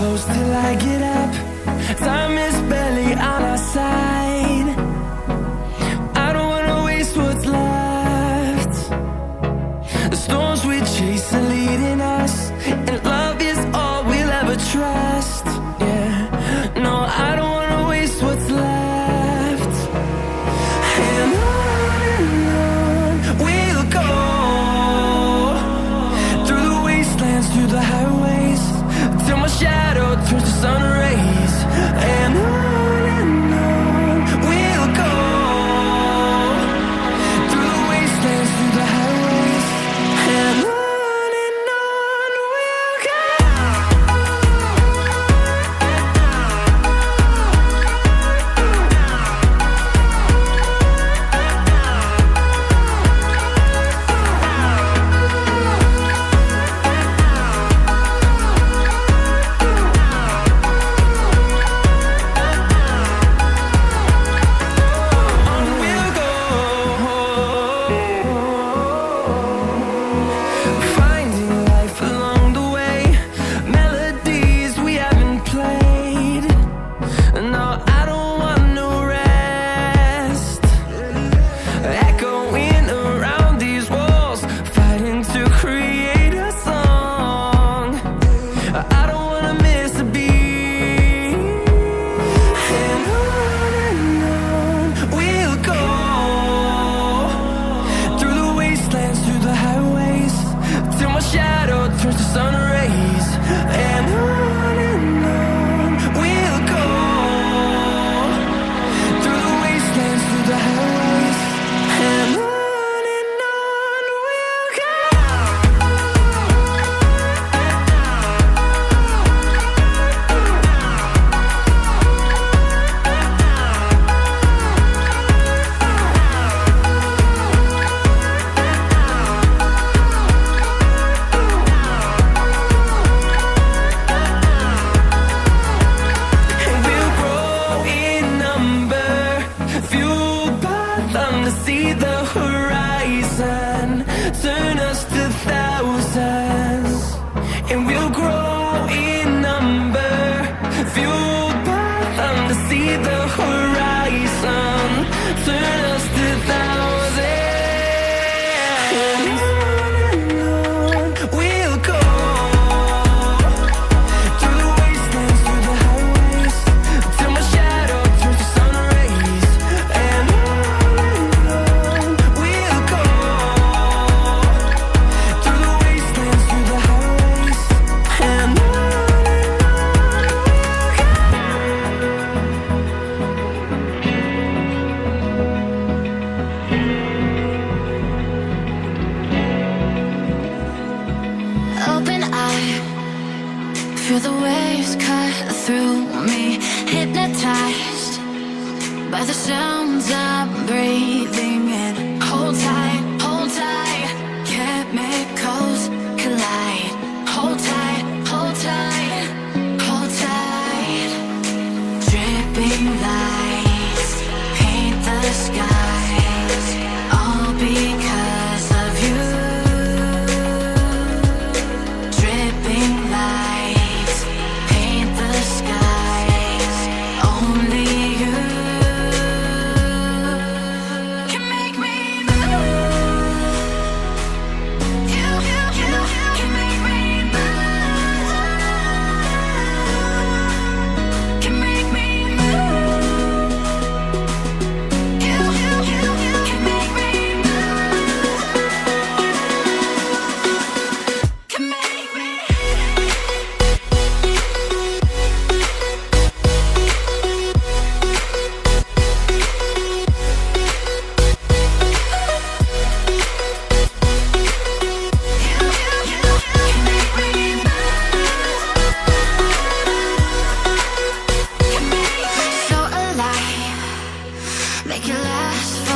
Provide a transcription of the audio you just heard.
close till I get up. Time is barely on our side. I don't wanna waste what's left. The storms we chase are leading us, and love is all we'll ever trust. Yeah, no, I don't wanna waste what's left. And on we'll go, through the wastelands, through the highways, till my shadow turns to sun rays. And on we'll go, through the wastelands, through the highways, and on we'll go. Finding life along the way, melodies we haven't played. No, I don't want no rest. Echoing around these walls, fighting to create a song. I don't wanna miss a beat. And on we'll go, through the wastelands, through the highways, till my shadow turns to sun rays. And on we'll go, through the wastelands, through the highways, and on we'll go. And we'll grow in number, fueled by them to see the horizon, turn us to thousands. And we'll grow in number, fueled by them to see the horizon, turn us to thousands. And on we'll go, through the wastelands, through the highways, till my shadow turns to sun rays. And on we'll go, through the wastelands, through the highways, and on we'll go. Open eye, feel the waves cut through me, hypnotized by the sounds I'm breathing in. Hold tight, chemicals collide. Hold tight, hold tight, hold tight. Dripping lights paint the skies, all because of you. Dripping lights paint the skies, only you can make me move. You can make me move. Can make me move. You can make me move. Can make me. So alive, make it last